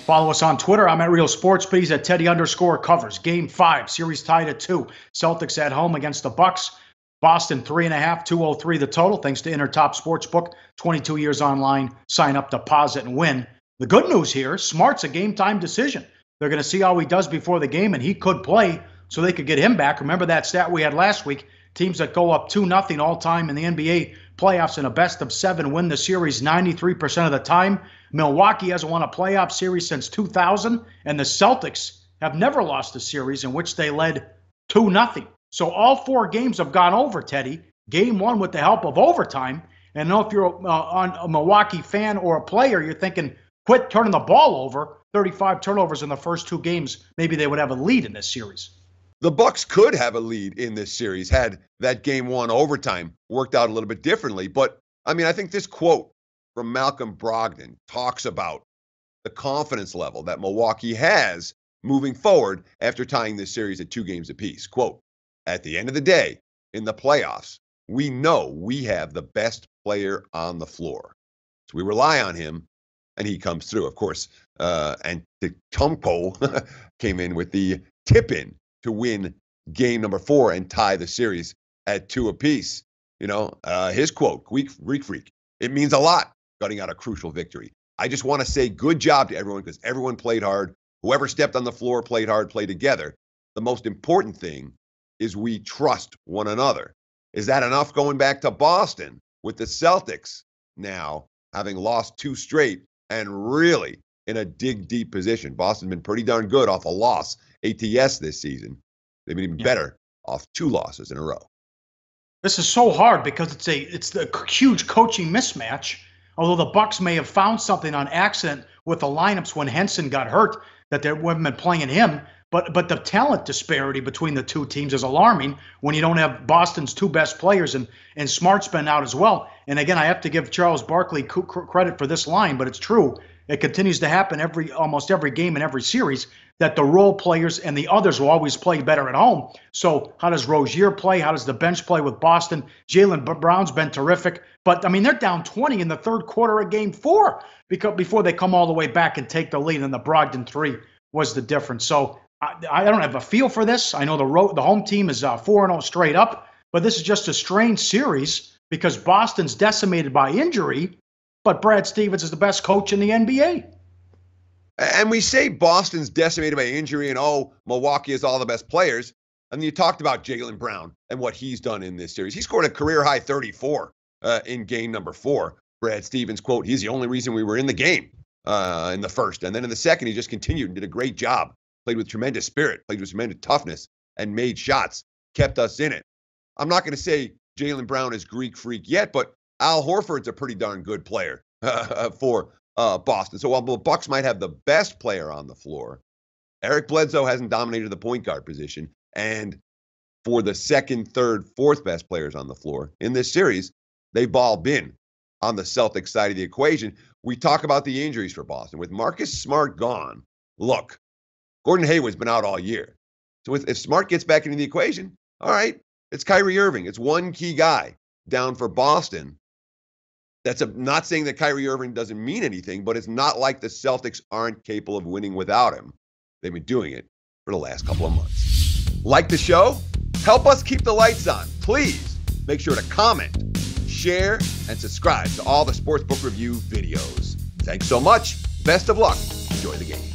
Follow us on Twitter. I'm at Real Sports Bees, at Teddy_Covers. Game 5, series tied at 2. Celtics at home against the Bucks. Boston 3.5, 203 the total. Thanks to Intertop Sportsbook. 22 years online. Sign up, deposit, and win. The good news here, Smart's a game-time decision. They're going to see how he does before the game, and he could play so they could get him back. Remember that stat we had last week? Teams that go up 2-0 all time in the NBA playoffs in a best-of-7 win the series 93% of the time. Milwaukee hasn't won a playoff series since 2000, and the Celtics have never lost a series in which they led 2-0. So all 4 games have gone over, Teddy. Game 1 with the help of overtime. And I know if you're a Milwaukee fan or a player, you're thinking, quit turning the ball over. 35 turnovers in the first 2 games. Maybe they would have a lead in this series. The Bucks could have a lead in this series had that game 1 overtime worked out a little bit differently. But, I mean, I think this quote from Malcolm Brogdon talks about the confidence level that Milwaukee has moving forward after tying this series at 2 games apiece. Quote, at the end of the day, in the playoffs, we know we have the best player on the floor. So we rely on him, and he comes through. Of course, and Antetokounmpo came in with the tip-in to win game number 4 and tie the series at 2 apiece. You know, his quote, Greek freak, it means a lot gutting out a crucial victory. I just want to say good job to everyone because everyone played hard. Whoever stepped on the floor played hard, played together. The most important thing is we trust one another. Is that enough going back to Boston with the Celtics now having lost 2 straight and really in a dig deep position? Boston's been pretty darn good off a loss ATS this season. They've been even better off 2 losses in a row. This is so hard because it's the huge coaching mismatch. Although the Bucks may have found something on accident with the lineups when Henson got hurt, that they haven't been playing him. But the talent disparity between the 2 teams is alarming when you don't have Boston's 2 best players and Smart's been out as well. And again, I have to give Charles Barkley credit for this line, but it's true. It continues to happen almost every game and every series that the role players and the others will always play better at home. So how does Rozier play? How does the bench play with Boston? Jaylen Brown's been terrific. But, I mean, they're down 20 in the 3rd quarter of Game 4 before they come all the way back and take the lead, and the Brogdon 3 was the difference. So I don't have a feel for this. I know the home team is 4-0 straight up, but this is just a strange series because Boston's decimated by injury, but Brad Stevens is the best coach in the NBA. And we say Boston's decimated by injury and, Milwaukee has all the best players. And you talked about Jaylen Brown and what he's done in this series. He scored a career-high 34 in game number 4. Brad Stevens, quote, he's the only reason we were in the game in the first. And then in the second, he just continued and did a great job. Played with tremendous spirit, played with tremendous toughness, and made shots, kept us in it. I'm not going to say Jaylen Brown is Greek freak yet, but Al Horford's a pretty darn good player for Boston. So while the Bucks might have the best player on the floor, Eric Bledsoe hasn't dominated the point guard position. And for the 2nd, 3rd, 4th best players on the floor in this series, they've all been on the Celtics side of the equation. We talk about the injuries for Boston. With Marcus Smart gone, look, Gordon Hayward's been out all year. So if Smart gets back into the equation, all right, it's Kyrie Irving. It's one key guy down for Boston. That's not saying that Kyrie Irving doesn't mean anything, but it's not like the Celtics aren't capable of winning without him. They've been doing it for the last couple of months. Like the show? Help us keep the lights on. Please make sure to comment, share, and subscribe to all the Sportsbook Review videos. Thanks so much. Best of luck. Enjoy the game.